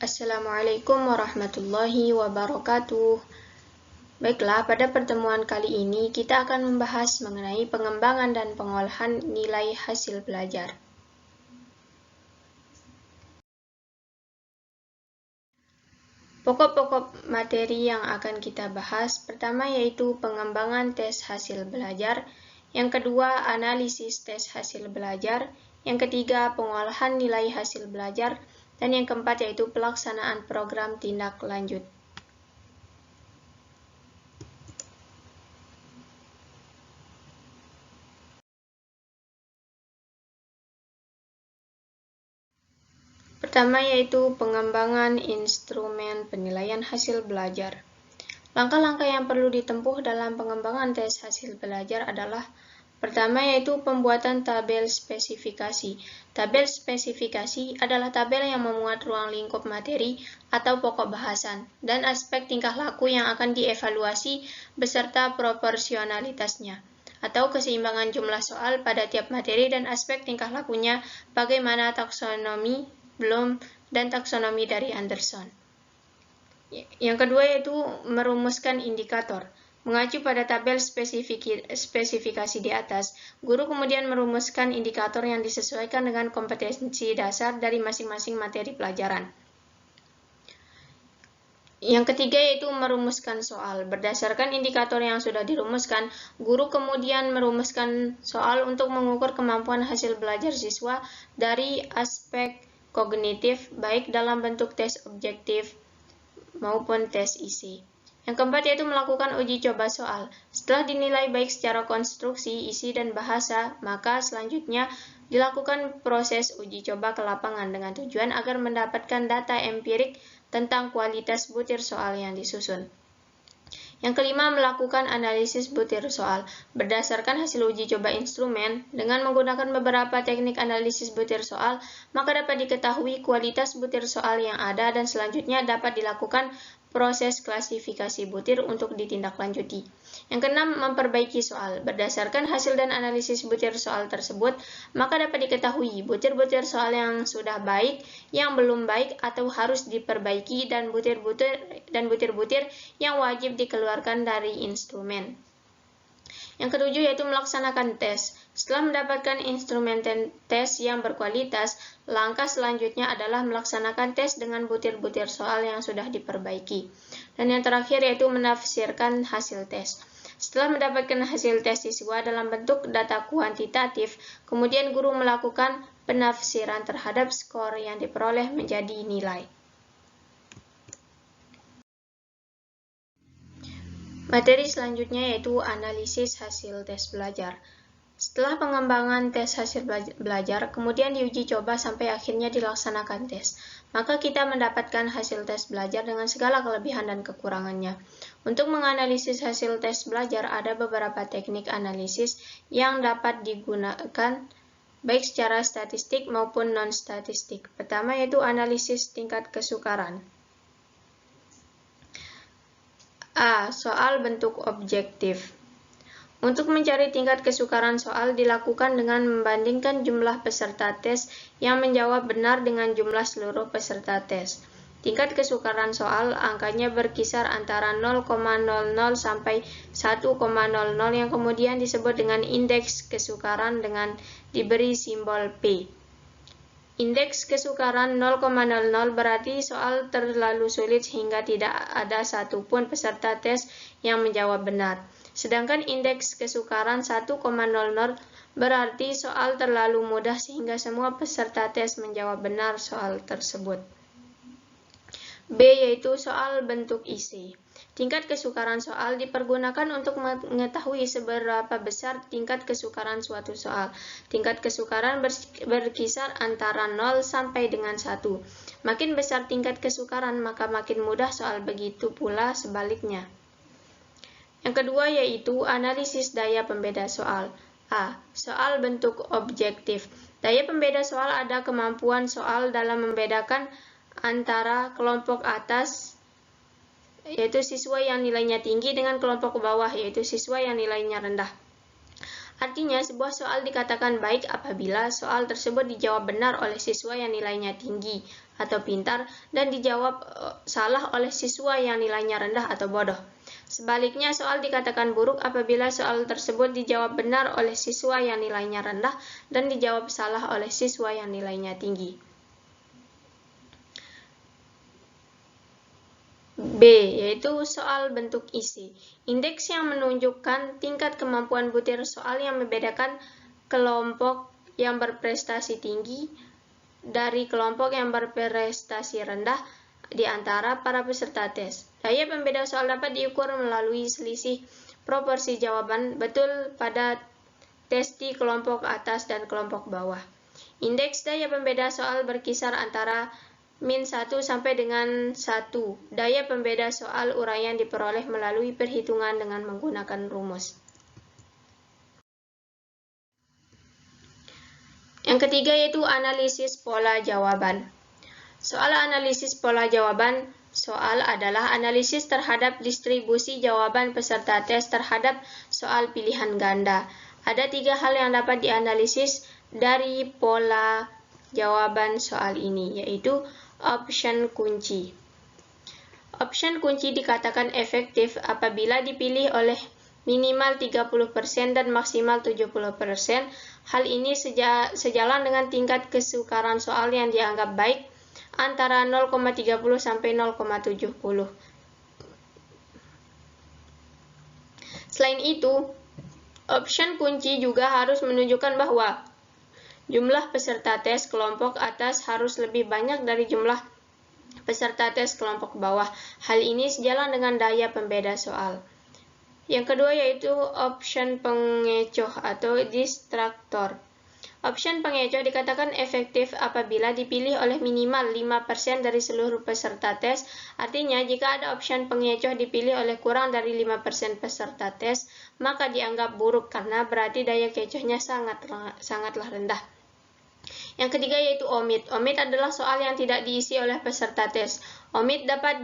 Assalamualaikum warahmatullahi wabarakatuh. Baiklah, pada pertemuan kali ini kita akan membahas mengenai pengembangan dan pengolahan nilai hasil belajar. Pokok-pokok materi yang akan kita bahas pertama yaitu pengembangan tes hasil belajar, yang kedua analisis tes hasil belajar, yang ketiga pengolahan nilai hasil belajar, dan yang keempat yaitu pelaksanaan program tindak lanjut. Pertama yaitu pengembangan instrumen penilaian hasil belajar. Langkah-langkah yang perlu ditempuh dalam pengembangan tes hasil belajar adalah pertama yaitu pembuatan tabel spesifikasi. Tabel spesifikasi adalah tabel yang memuat ruang lingkup materi atau pokok bahasan dan aspek tingkah laku yang akan dievaluasi beserta proporsionalitasnya atau keseimbangan jumlah soal pada tiap materi dan aspek tingkah lakunya bagaimana taksonomi Bloom dan taksonomi dari Anderson. Yang kedua yaitu merumuskan indikator. Mengacu pada tabel spesifikasi di atas, guru kemudian merumuskan indikator yang disesuaikan dengan kompetensi dasar dari masing-masing materi pelajaran. Yang ketiga yaitu merumuskan soal. Berdasarkan indikator yang sudah dirumuskan, guru kemudian merumuskan soal untuk mengukur kemampuan hasil belajar siswa dari aspek kognitif, baik dalam bentuk tes objektif maupun tes isi. Yang keempat yaitu melakukan uji coba soal. Setelah dinilai baik secara konstruksi, isi, dan bahasa, maka selanjutnya dilakukan proses uji coba ke lapangan dengan tujuan agar mendapatkan data empirik tentang kualitas butir soal yang disusun. Yang kelima, melakukan analisis butir soal. Berdasarkan hasil uji coba instrumen, dengan menggunakan beberapa teknik analisis butir soal, maka dapat diketahui kualitas butir soal yang ada dan selanjutnya dapat dilakukan proses klasifikasi butir untuk ditindaklanjuti. Yang keenam, memperbaiki soal. Berdasarkan hasil dan analisis butir soal tersebut, maka dapat diketahui butir-butir soal yang sudah baik, yang belum baik atau harus diperbaiki, dan butir-butir yang wajib dikeluarkan dari instrumen. Yang ketujuh yaitu melaksanakan tes. Setelah mendapatkan instrumen tes yang berkualitas, langkah selanjutnya adalah melaksanakan tes dengan butir-butir soal yang sudah diperbaiki. Dan yang terakhir yaitu menafsirkan hasil tes. Setelah mendapatkan hasil tes siswa dalam bentuk data kuantitatif, kemudian guru melakukan penafsiran terhadap skor yang diperoleh menjadi nilai. Materi selanjutnya yaitu analisis hasil tes belajar. Setelah pengembangan tes hasil belajar, kemudian diuji coba sampai akhirnya dilaksanakan tes. Maka kita mendapatkan hasil tes belajar dengan segala kelebihan dan kekurangannya. Untuk menganalisis hasil tes belajar, ada beberapa teknik analisis yang dapat digunakan baik secara statistik maupun non-statistik. Pertama yaitu analisis tingkat kesukaran. A. Soal bentuk objektif. Untuk mencari tingkat kesukaran soal dilakukan dengan membandingkan jumlah peserta tes yang menjawab benar dengan jumlah seluruh peserta tes. Tingkat kesukaran soal angkanya berkisar antara 0,00 sampai 1,00 yang kemudian disebut dengan indeks kesukaran dengan diberi simbol P. Indeks kesukaran 0,00 berarti soal terlalu sulit sehingga tidak ada satupun peserta tes yang menjawab benar. Sedangkan indeks kesukaran 1,00 berarti soal terlalu mudah sehingga semua peserta tes menjawab benar soal tersebut. B yaitu soal bentuk isi. Tingkat kesukaran soal dipergunakan untuk mengetahui seberapa besar tingkat kesukaran suatu soal. Tingkat kesukaran berkisar antara 0 sampai dengan 1. Makin besar tingkat kesukaran, maka makin mudah soal, begitu pula sebaliknya. Yang kedua yaitu analisis daya pembeda soal. A. Soal bentuk objektif. Daya pembeda soal ada kemampuan soal dalam membedakan antara kelompok atas yaitu siswa yang nilainya tinggi dengan kelompok bawah yaitu siswa yang nilainya rendah. Artinya, sebuah soal dikatakan baik apabila soal tersebut dijawab benar oleh siswa yang nilainya tinggi atau pintar dan dijawab salah oleh siswa yang nilainya rendah atau bodoh. Sebaliknya, soal dikatakan buruk apabila soal tersebut dijawab benar oleh siswa yang nilainya rendah dan dijawab salah oleh siswa yang nilainya tinggi. B, yaitu soal bentuk isi. Indeks yang menunjukkan tingkat kemampuan butir soal yang membedakan kelompok yang berprestasi tinggi dari kelompok yang berprestasi rendah di antara para peserta tes. Daya pembeda soal dapat diukur melalui selisih proporsi jawaban betul pada tes di kelompok atas dan kelompok bawah. Indeks daya pembeda soal berkisar antara -1 sampai dengan 1. Daya pembeda soal uraian diperoleh melalui perhitungan dengan menggunakan rumus. Yang ketiga yaitu analisis pola jawaban. Soal analisis pola jawaban soal adalah analisis terhadap distribusi jawaban peserta tes terhadap soal pilihan ganda. Ada 3 hal yang dapat dianalisis dari pola jawaban soal ini, yaitu option kunci. Option kunci dikatakan efektif apabila dipilih oleh minimal 30% dan maksimal 70%. Hal ini sejalan dengan tingkat kesukaran soal yang dianggap baik antara 0,30 sampai 0,70. Selain itu, option kunci juga harus menunjukkan bahwa jumlah peserta tes kelompok atas harus lebih banyak dari jumlah peserta tes kelompok bawah. Hal ini sejalan dengan daya pembeda soal. Yang kedua yaitu option pengecoh atau distraktor. Option pengecoh dikatakan efektif apabila dipilih oleh minimal 5% dari seluruh peserta tes. Artinya, jika ada option pengecoh dipilih oleh kurang dari 5% peserta tes, maka dianggap buruk karena berarti daya kecohnya sangatlah rendah. Yang ketiga yaitu omit. Omit adalah soal yang tidak diisi oleh peserta tes. Omit dapat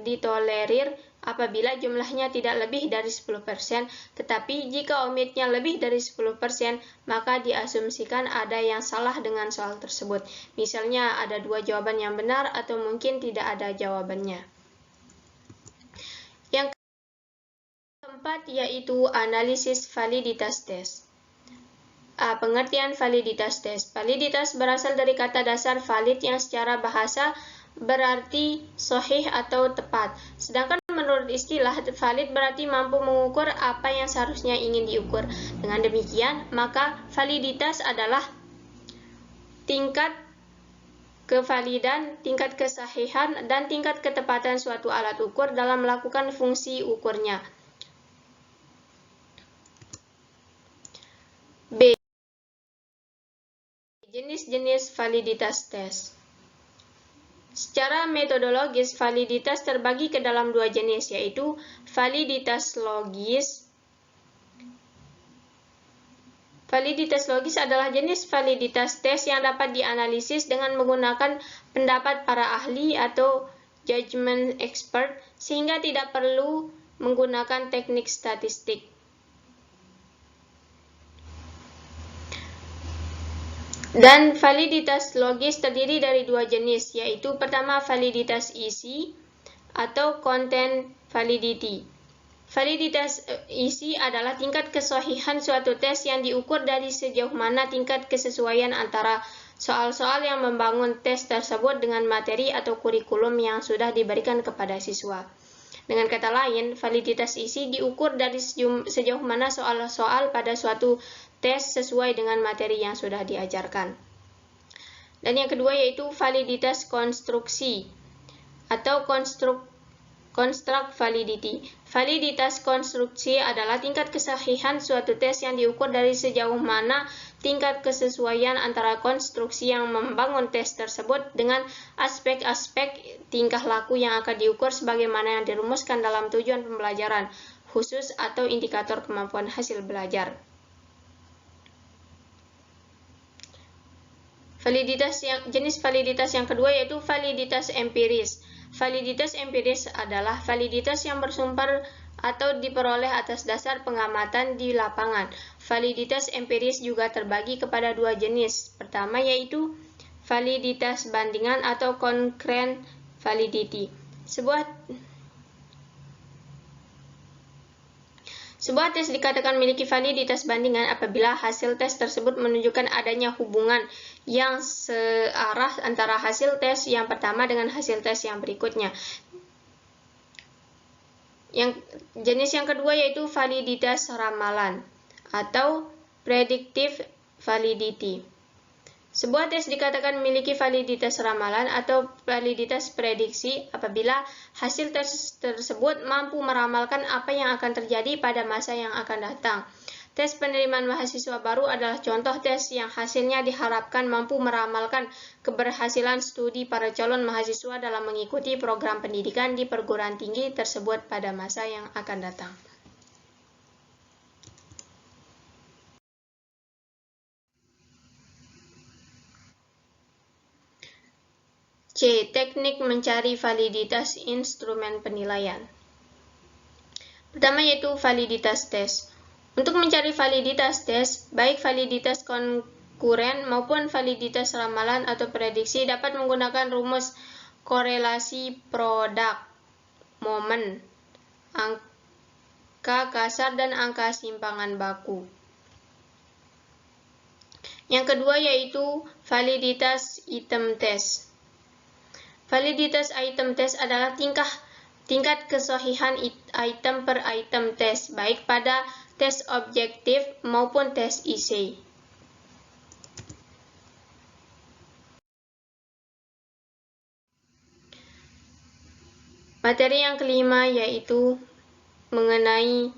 ditolerir apabila jumlahnya tidak lebih dari 10%, tetapi jika omitnya lebih dari 10%, maka diasumsikan ada yang salah dengan soal tersebut. Misalnya ada 2 jawaban yang benar atau mungkin tidak ada jawabannya. Yang keempat yaitu analisis validitas tes. Pengertian validitas tes. Validitas berasal dari kata dasar valid yang secara bahasa berarti sahih atau tepat. Sedangkan menurut istilah, valid berarti mampu mengukur apa yang seharusnya ingin diukur. Dengan demikian, maka validitas adalah tingkat kevalidan, tingkat kesahihan, dan tingkat ketepatan suatu alat ukur dalam melakukan fungsi ukurnya. B. Jenis-jenis validitas tes. Secara metodologis, validitas terbagi ke dalam 2 jenis, yaitu validitas logis. Validitas logis adalah jenis validitas tes yang dapat dianalisis dengan menggunakan pendapat para ahli atau judgment expert, sehingga tidak perlu menggunakan teknik statistik. Dan validitas logis terdiri dari 2 jenis, yaitu pertama validitas isi atau content validity. Validitas isi adalah tingkat kesahihan suatu tes yang diukur dari sejauh mana tingkat kesesuaian antara soal-soal yang membangun tes tersebut dengan materi atau kurikulum yang sudah diberikan kepada siswa. Dengan kata lain, validitas isi diukur dari sejauh mana soal-soal pada suatu tes sesuai dengan materi yang sudah diajarkan. Dan yang kedua yaitu validitas konstruksi atau construct validity. Validitas konstruksi adalah tingkat kesahihan suatu tes yang diukur dari sejauh mana tingkat kesesuaian antara konstruksi yang membangun tes tersebut dengan aspek-aspek tingkah laku yang akan diukur sebagaimana yang dirumuskan dalam tujuan pembelajaran khusus atau indikator kemampuan hasil belajar. Jenis validitas yang kedua yaitu validitas empiris. Validitas empiris adalah validitas yang bersumber atau diperoleh atas dasar pengamatan di lapangan. Validitas empiris juga terbagi kepada dua jenis. Pertama yaitu validitas bandingan atau concurrent validity. Sebuah tes dikatakan memiliki validitas bandingan apabila hasil tes tersebut menunjukkan adanya hubungan yang searah antara hasil tes yang pertama dengan hasil tes yang berikutnya. Jenis yang kedua yaitu validitas ramalan atau predictive validity. Sebuah tes dikatakan memiliki validitas ramalan atau validitas prediksi apabila hasil tes tersebut mampu meramalkan apa yang akan terjadi pada masa yang akan datang. Tes penerimaan mahasiswa baru adalah contoh tes yang hasilnya diharapkan mampu meramalkan keberhasilan studi para calon mahasiswa dalam mengikuti program pendidikan di perguruan tinggi tersebut pada masa yang akan datang. C. Teknik mencari validitas instrumen penilaian. Pertama yaitu validitas tes. Untuk mencari validitas tes, baik validitas konkuren maupun validitas ramalan atau prediksi dapat menggunakan rumus korelasi produk momen, angka kasar dan angka simpangan baku. Yang kedua yaitu validitas item test. Validitas item test adalah tingkat kesahihan item per item test, baik pada tes objektif maupun tes essay. Materi yang kelima yaitu mengenai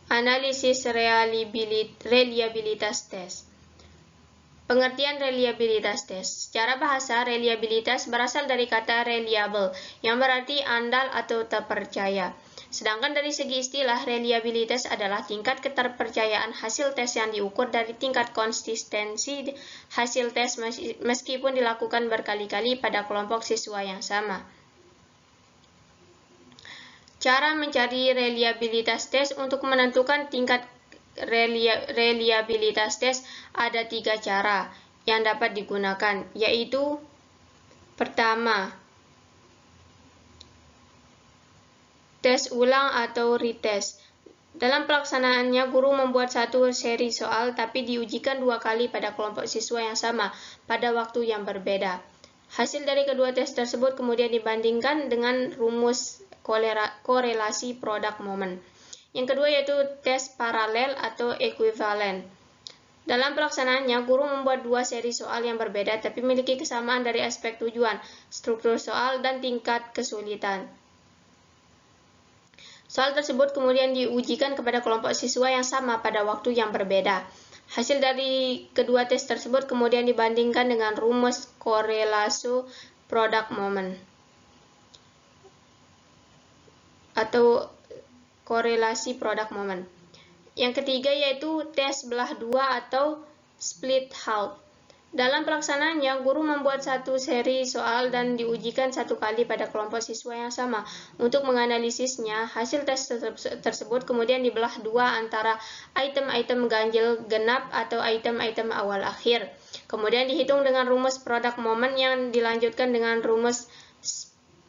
analisis reliabilitas tes. Pengertian reliabilitas tes. Secara bahasa, reliabilitas berasal dari kata reliable, yang berarti andal atau terpercaya. Sedangkan dari segi istilah, reliabilitas adalah tingkat keterpercayaan hasil tes yang diukur dari tingkat konsistensi hasil tes meskipun dilakukan berkali-kali pada kelompok siswa yang sama. Cara mencari reliabilitas tes. Untuk menentukan tingkat reliabilitas tes ada 3 cara yang dapat digunakan, yaitu pertama, tes ulang atau retest. Dalam pelaksanaannya, guru membuat satu seri soal tapi diujikan 2 kali pada kelompok siswa yang sama pada waktu yang berbeda. Hasil dari kedua tes tersebut kemudian dibandingkan dengan rumus korelasi produk momen. Yang kedua yaitu tes paralel atau ekuivalen. Dalam pelaksanaannya, guru membuat 2 seri soal yang berbeda tapi memiliki kesamaan dari aspek tujuan, struktur soal, dan tingkat kesulitan. Soal tersebut kemudian diujikan kepada kelompok siswa yang sama pada waktu yang berbeda. Hasil dari kedua tes tersebut kemudian dibandingkan dengan rumus korelasi produk momen atau korelasi produk momen. Yang ketiga yaitu tes belah 2 atau split half. Dalam pelaksanaannya, guru membuat satu seri soal dan diujikan 1 kali pada kelompok siswa yang sama. Untuk menganalisisnya, hasil tes tersebut kemudian dibelah 2 antara item-item ganjil genap atau item-item awal akhir. Kemudian dihitung dengan rumus produk momen yang dilanjutkan dengan rumus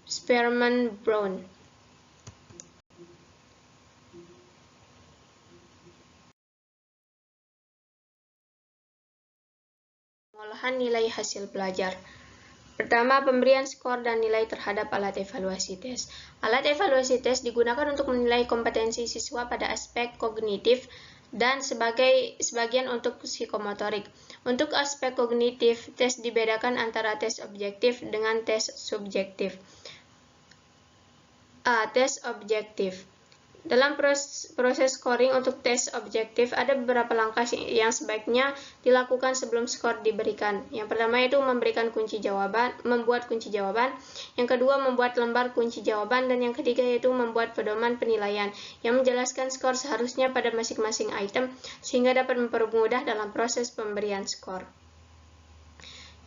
Spearman-Brown. Pengolahan nilai hasil belajar. Pertama, pemberian skor dan nilai terhadap alat evaluasi tes. Alat evaluasi tes digunakan untuk menilai kompetensi siswa pada aspek kognitif dan sebagian untuk psikomotorik. Untuk aspek kognitif, tes dibedakan antara tes objektif dengan tes subjektif. A. Tes objektif. Dalam proses scoring untuk tes objektif, ada beberapa langkah yang sebaiknya dilakukan sebelum skor diberikan. Yang pertama yaitu membuat kunci jawaban. Yang kedua, membuat lembar kunci jawaban. Dan yang ketiga yaitu membuat pedoman penilaian yang menjelaskan skor seharusnya pada masing-masing item, sehingga dapat mempermudah dalam proses pemberian skor.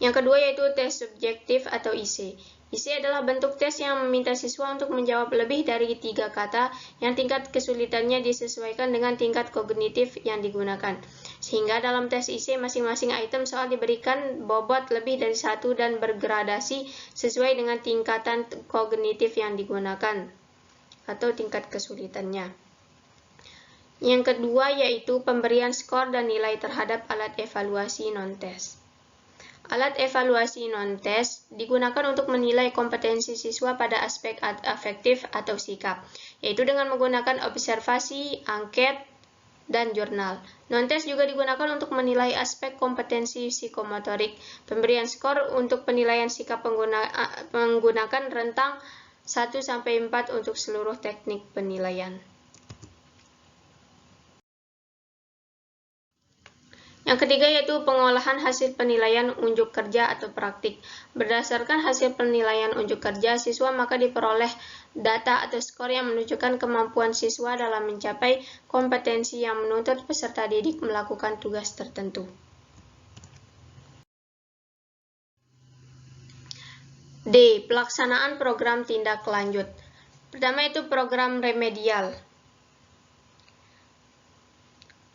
Yang kedua yaitu tes subjektif atau IC. Isi adalah bentuk tes yang meminta siswa untuk menjawab lebih dari 3 kata yang tingkat kesulitannya disesuaikan dengan tingkat kognitif yang digunakan. Sehingga dalam tes isi masing-masing item soal diberikan bobot lebih dari 1 dan bergradasi sesuai dengan tingkatan kognitif yang digunakan atau tingkat kesulitannya. Yang kedua yaitu pemberian skor dan nilai terhadap alat evaluasi non-tes. Alat evaluasi non-tes digunakan untuk menilai kompetensi siswa pada aspek afektif atau sikap, yaitu dengan menggunakan observasi, angket, dan jurnal. Non-tes juga digunakan untuk menilai aspek kompetensi psikomotorik. Pemberian skor untuk penilaian sikap menggunakan rentang 1-4 untuk seluruh teknik penilaian. Yang ketiga yaitu pengolahan hasil penilaian unjuk kerja atau praktik. Berdasarkan hasil penilaian unjuk kerja siswa maka diperoleh data atau skor yang menunjukkan kemampuan siswa dalam mencapai kompetensi yang menuntut peserta didik melakukan tugas tertentu. D. Pelaksanaan program tindak lanjut. Pertama itu program remedial.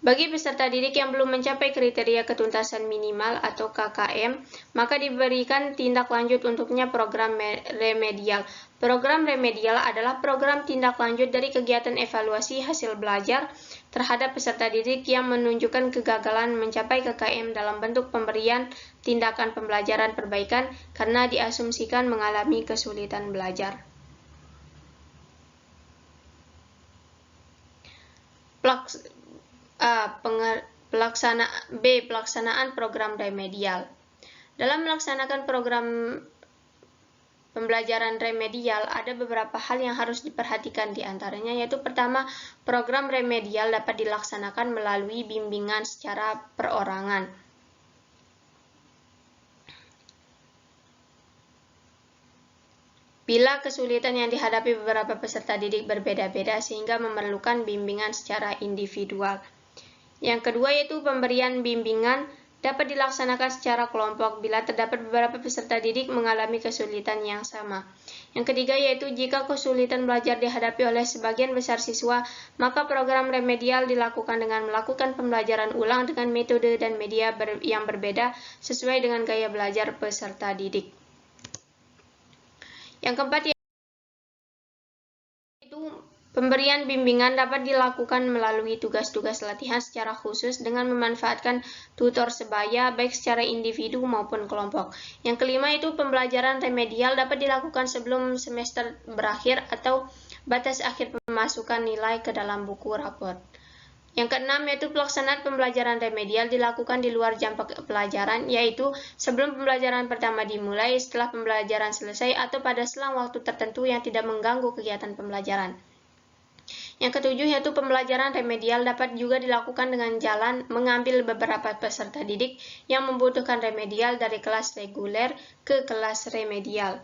Bagi peserta didik yang belum mencapai kriteria ketuntasan minimal atau KKM, maka diberikan tindak lanjut untuknya program remedial. Program remedial adalah program tindak lanjut dari kegiatan evaluasi hasil belajar terhadap peserta didik yang menunjukkan kegagalan mencapai KKM dalam bentuk pemberian tindakan pembelajaran perbaikan karena diasumsikan mengalami kesulitan belajar. Pelaksanaan program remedial. Dalam melaksanakan program pembelajaran remedial, ada beberapa hal yang harus diperhatikan di antaranya, yaitu pertama, program remedial dapat dilaksanakan melalui bimbingan secara perorangan. Bila kesulitan yang dihadapi beberapa peserta didik berbeda-beda sehingga memerlukan bimbingan secara individual. Yang kedua yaitu pemberian bimbingan dapat dilaksanakan secara kelompok bila terdapat beberapa peserta didik mengalami kesulitan yang sama. Yang ketiga yaitu jika kesulitan belajar dihadapi oleh sebagian besar siswa, maka program remedial dilakukan dengan melakukan pembelajaran ulang dengan metode dan media yang berbeda sesuai dengan gaya belajar peserta didik. Yang keempat yaitu pemberian bimbingan dapat dilakukan melalui tugas-tugas latihan secara khusus dengan memanfaatkan tutor sebaya baik secara individu maupun kelompok. Yang kelima itu pembelajaran remedial dapat dilakukan sebelum semester berakhir atau batas akhir pemasukan nilai ke dalam buku raport. Yang keenam yaitu pelaksanaan pembelajaran remedial dilakukan di luar jam pelajaran, yaitu sebelum pembelajaran pertama dimulai, setelah pembelajaran selesai, atau pada selang waktu tertentu yang tidak mengganggu kegiatan pembelajaran. Yang ketujuh yaitu pembelajaran remedial dapat juga dilakukan dengan jalan mengambil beberapa peserta didik yang membutuhkan remedial dari kelas reguler ke kelas remedial.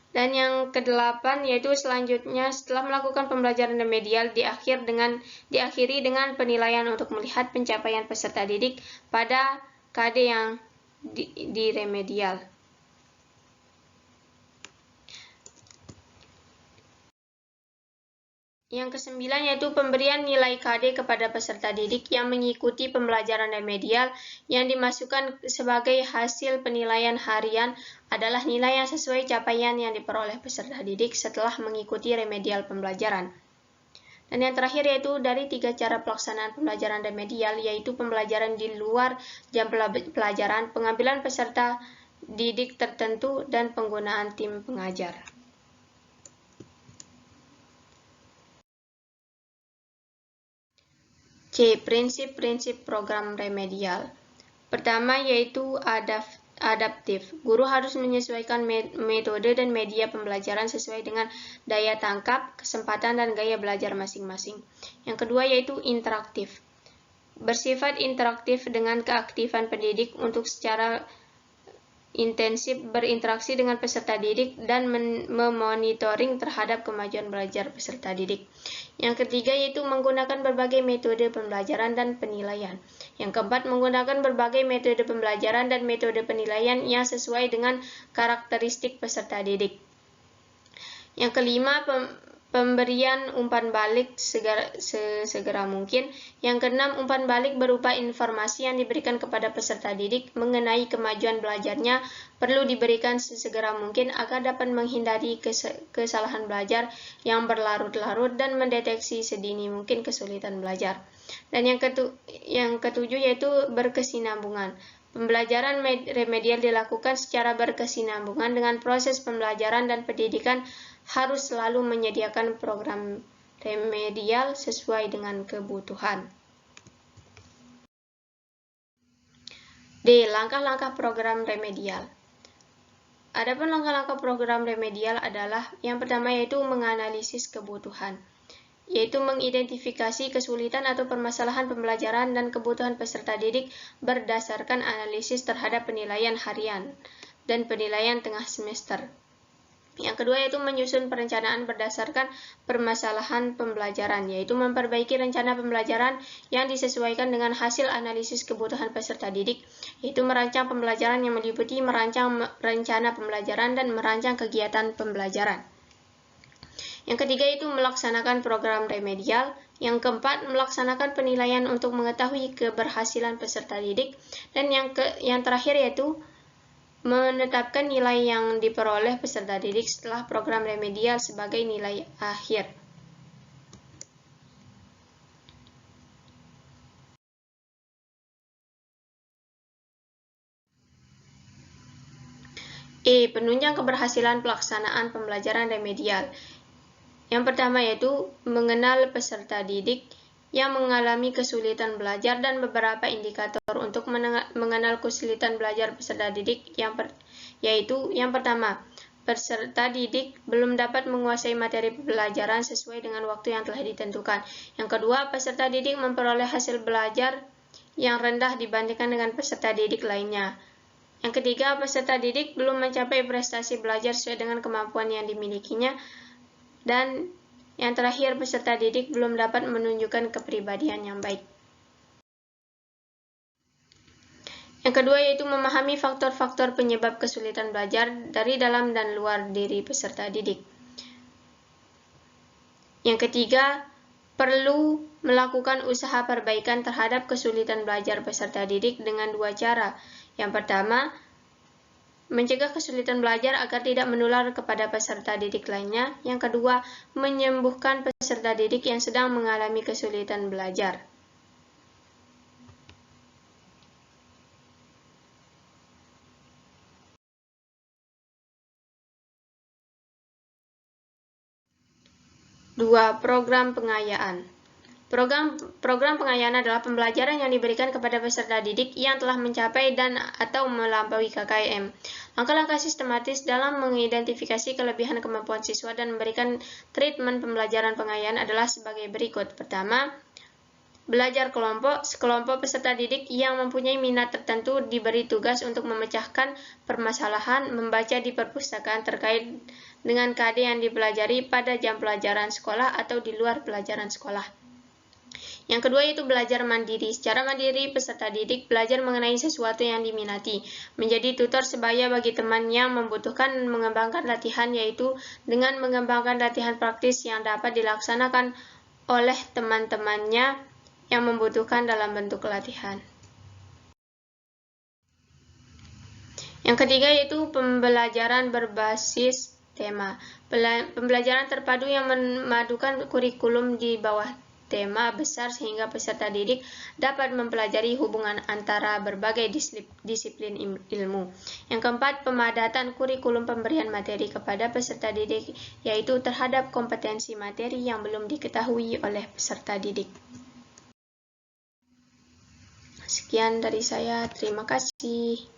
Dan yang kedelapan yaitu selanjutnya setelah melakukan pembelajaran remedial diakhiri dengan penilaian untuk melihat pencapaian peserta didik pada KD yang di remedial. Yang kesembilan yaitu pemberian nilai KD kepada peserta didik yang mengikuti pembelajaran remedial yang dimasukkan sebagai hasil penilaian harian adalah nilai yang sesuai capaian yang diperoleh peserta didik setelah mengikuti remedial pembelajaran. Dan yang terakhir yaitu dari 3 cara pelaksanaan pembelajaran remedial, yaitu pembelajaran di luar jam pelajaran, pengambilan peserta didik tertentu, dan penggunaan tim pengajar. C. Prinsip-prinsip program remedial. Pertama yaitu adaptif. Guru harus menyesuaikan metode dan media pembelajaran sesuai dengan daya tangkap, kesempatan, dan gaya belajar masing-masing. Yang kedua yaitu interaktif. Bersifat interaktif dengan keaktifan pendidik untuk secara intensif berinteraksi dengan peserta didik dan memonitoring terhadap kemajuan belajar peserta didik. Yang ketiga yaitu menggunakan berbagai metode pembelajaran dan penilaian. Yang keempat, menggunakan berbagai metode pembelajaran dan metode penilaian yang sesuai dengan karakteristik peserta didik. Yang kelima, pemberian umpan balik sesegera mungkin. Yang keenam, umpan balik berupa informasi yang diberikan kepada peserta didik mengenai kemajuan belajarnya perlu diberikan sesegera mungkin agar dapat menghindari kesalahan belajar yang berlarut-larut dan mendeteksi sedini mungkin kesulitan belajar. Dan yang ketujuh yaitu berkesinambungan. Pembelajaran remedial dilakukan secara berkesinambungan dengan proses pembelajaran dan pendidikan harus selalu menyediakan program remedial sesuai dengan kebutuhan. D. Langkah-langkah program remedial. Adapun langkah-langkah program remedial adalah yang pertama yaitu menganalisis kebutuhan, yaitu mengidentifikasi kesulitan atau permasalahan pembelajaran dan kebutuhan peserta didik berdasarkan analisis terhadap penilaian harian dan penilaian tengah semester. Yang kedua yaitu menyusun perencanaan berdasarkan permasalahan pembelajaran, yaitu memperbaiki rencana pembelajaran yang disesuaikan dengan hasil analisis kebutuhan peserta didik, yaitu merancang pembelajaran yang meliputi merancang rencana pembelajaran dan merancang kegiatan pembelajaran. Yang ketiga yaitu melaksanakan program remedial. Yang keempat, melaksanakan penilaian untuk mengetahui keberhasilan peserta didik. Dan yang terakhir yaitu menetapkan nilai yang diperoleh peserta didik setelah program remedial sebagai nilai akhir. E. Penunjang keberhasilan pelaksanaan pembelajaran remedial. Yang pertama yaitu mengenal peserta didik yang mengalami kesulitan belajar dan beberapa indikator untuk mengenal kesulitan belajar peserta didik yaitu yang pertama, peserta didik belum dapat menguasai materi pembelajaran sesuai dengan waktu yang telah ditentukan. Yang kedua, peserta didik memperoleh hasil belajar yang rendah dibandingkan dengan peserta didik lainnya. Yang ketiga, peserta didik belum mencapai prestasi belajar sesuai dengan kemampuan yang dimilikinya. Dan yang terakhir, peserta didik belum dapat menunjukkan kepribadian yang baik. Yang kedua yaitu memahami faktor-faktor penyebab kesulitan belajar dari dalam dan luar diri peserta didik. Yang ketiga, perlu melakukan usaha perbaikan terhadap kesulitan belajar peserta didik dengan dua cara. Yang pertama, mencegah kesulitan belajar agar tidak menular kepada peserta didik lainnya. Yang kedua, menyembuhkan peserta didik yang sedang mengalami kesulitan belajar. Dua, program pengayaan. Program pengayaan adalah pembelajaran yang diberikan kepada peserta didik yang telah mencapai dan atau melampaui KKM. Langkah-langkah sistematis dalam mengidentifikasi kelebihan kemampuan siswa dan memberikan treatment pembelajaran pengayaan adalah sebagai berikut. Pertama, belajar kelompok. Sekelompok peserta didik yang mempunyai minat tertentu diberi tugas untuk memecahkan permasalahan membaca di perpustakaan terkait dengan KD yang dipelajari pada jam pelajaran sekolah atau di luar pelajaran sekolah. Yang kedua yaitu belajar mandiri. Secara mandiri, peserta didik belajar mengenai sesuatu yang diminati, menjadi tutor sebaya bagi teman yang membutuhkan mengembangkan latihan, yaitu dengan mengembangkan latihan praktis yang dapat dilaksanakan oleh teman-temannya yang membutuhkan dalam bentuk latihan. Yang ketiga yaitu pembelajaran berbasis tema. Pembelajaran terpadu yang memadukan kurikulum di bawah tema besar sehingga peserta didik dapat mempelajari hubungan antara berbagai disiplin ilmu. Yang keempat, pemadatan kurikulum pemberian materi kepada peserta didik, yaitu terhadap kompetensi materi yang belum diketahui oleh peserta didik. Sekian dari saya, terima kasih.